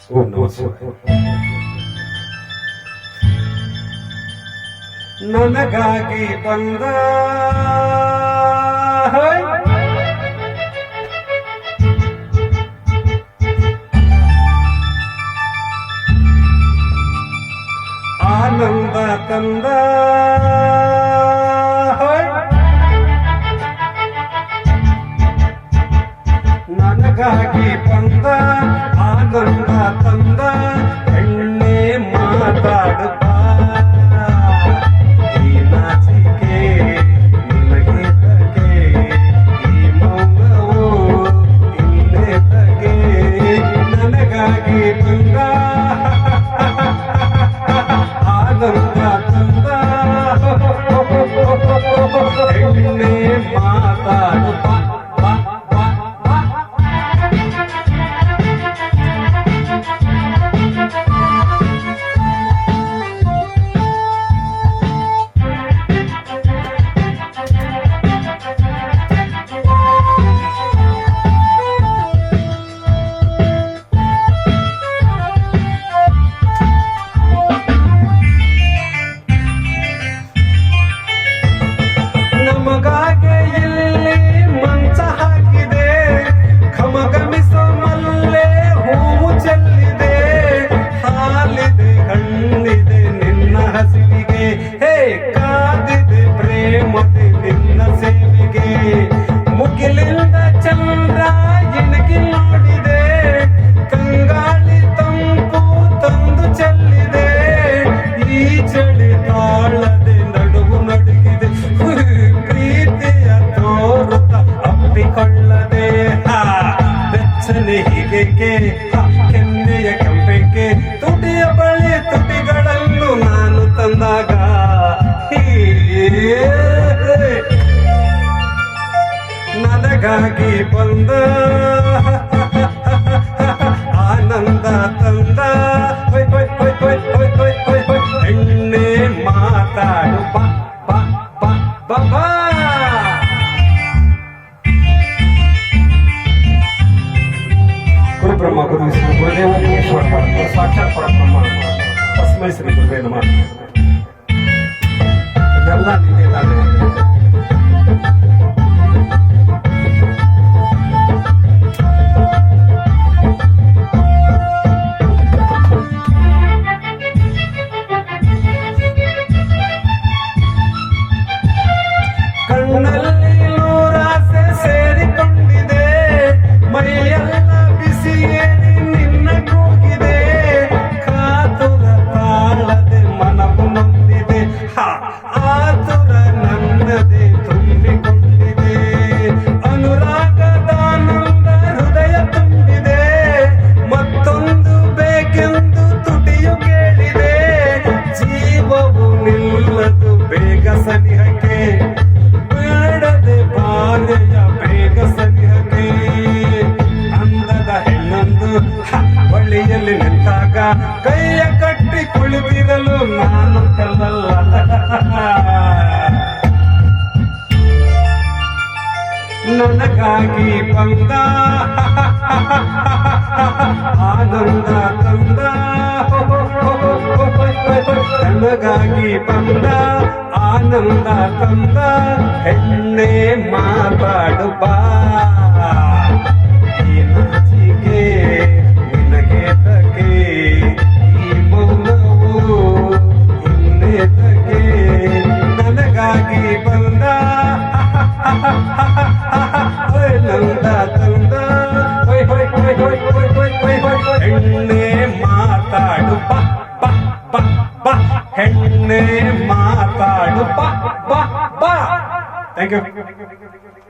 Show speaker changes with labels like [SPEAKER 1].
[SPEAKER 1] ಓಂ ನಮಃ ಶಿವಾಯ. ನನಗಾಗಿ ಬಂದ ಆನಂದ ತಂದ ನನಗಾಗಿ ಬಂದ ಆನಂದ ತಂದ ಹೆಣ್ಣೆ ಮಾತಾಡುತ್ತ ಈ ನಾಚಿಕೆ ನಿನಗೆ ತಗೆ ಈ ಮೌನವು ಇಲ್ಲೇ ತಗೆ ನನಗಾಗಿ ಬಂದ ಆನಂದ ತಂದ ಹೆಣ್ಣೆ ಮಾತಾಡುತ್ತ ನಮಗಾಗೆ ಇಲ್ಲಿ ಮಂಚ ಹಾಕಿದೆ ಘಮಘಮಿಸೋ ಮಲ್ಲೆ ಹೂವು ಚೆಲ್ಲಿದೆ ಹಾಲಿದೆ ಹಣ್ಣಿದೆ ನಿನ್ನ ಹಸಿವಿಗೆ ಹೇ ಕಾದಿದೆ ಪ್ರೇಮದೆ ನಿನ್ನ ಸೇವೆಗೆ ಮುಗಿಲಿಂದ ಚಂದ್ರ ಇಣಗಿ ನೋಡಿದೆ ಕಂಗಾಳಿ ತಂಪು ತಂದು ಚೆಲ್ಲಿದೆ ಈ ಚಳಿ ತಾಳದೆ ನಡುವು ನಡುಗಿದೆ ಪ್ರೀತಿಯ ತೋರುತ್ತ ಅಪ್ಪಿಕೊಳ್ಳದೆ ಬೆಚ್ಚನೆ ಹೀಗೆ ಕೆನ್ನೆಯ ಕೆಂಪೆಗೆ ತುಟಿಯ ಬಳಿ ತುಟಿಗಳನ್ನು ನಾನು ತಂದಾಗ ನನಗಾಗಿ ಬಂದ ಆನಂದ ತಂದ ಹೆಣ್ಣೆ ಮಾತಾಡು ಬಾ ಬಾ ಬಾ ಬಾ ಬಾ ಗುರುಬ್ರಹ್ಮ ಗುರು ವಿಷ್ಣು ಗುರುದೇವ ಈಶ್ವರ ಸಾಕ್ಷಾತ್ ಪರಬ್ರಹ್ಮ ತಸ್ಮೈ ಶ್ರೀ ಗುರುವೇ ನಮಃ. ಎಲ್ಲ ನಿನ್ನೆದಾನೆ ಕಣ್ಣಲ್ಲಿ ನೂರಾಸೆ ಸೇರಿಕೊಂಡಿದೆ ಮೈಯೆಲ್ಲ ಬಿಸಿಯೇರಿ ನಿನ್ನ ಕೂಗಿದೆ ಕಾತುರ ತಾಳದೆ ಮನವು ನೊಂದಿದೆ ಆತುರ ನನ್ನದೇ ತುಂಬಿಕೊಂಡಿದೆ ಅನುರಾಗದಾನಂದ ಹೃದಯ ತುಂಬಿದೆ ಮತ್ತೊಂದು ಬೇಕೆಂದು ತುಟಿಯು ಕೇಳಿದೆ ಜೀವವು ನಿಲ್ಲದು ಬೇಗ ಸನಿಹಕ್ಕೆ ಬೇಡದೆ ಬಾಲೆಯ ಬೇಗ ಸನಿಹಕ್ಕೆ ಅಂದದ ಹೆಣ್ಣೊಂದು ಬಳಿಯಲ್ಲಿ ನಿಂತಾಗ ಕೈಯ ಕಟ್ಟಿ ಕುಳಿತಿರಲು ನಾನು ಕಲ್ಲಲ್ಲ ನನಗಾಗಿ ಬಂದ ಆನಂದ ತಂದ ನನಗಾಗಿ ಬಂದ ಆನಂದ ತಂದ ಹೆಣ್ಣೆ ಮಾತಾಡು ಬಾ ಈ ನಾಚಿಕೆ ನಿನಗೆ ತಗೆ ಈ ಮೌನವು ಇಲ್ಲೇ ತಗೆ ನನಗಾಗಿ ಬಂದ ಆನಂದ ತಂದ ಹೆಣ್ಣೆ ಮಾತಾಡು ಬಾ ಬಾ ಬಾ ಬಾ ಹೆಣ್ಣೆ ಮಾತಾಡು ಬಾ ಬಾ ಬಾ. Thank you.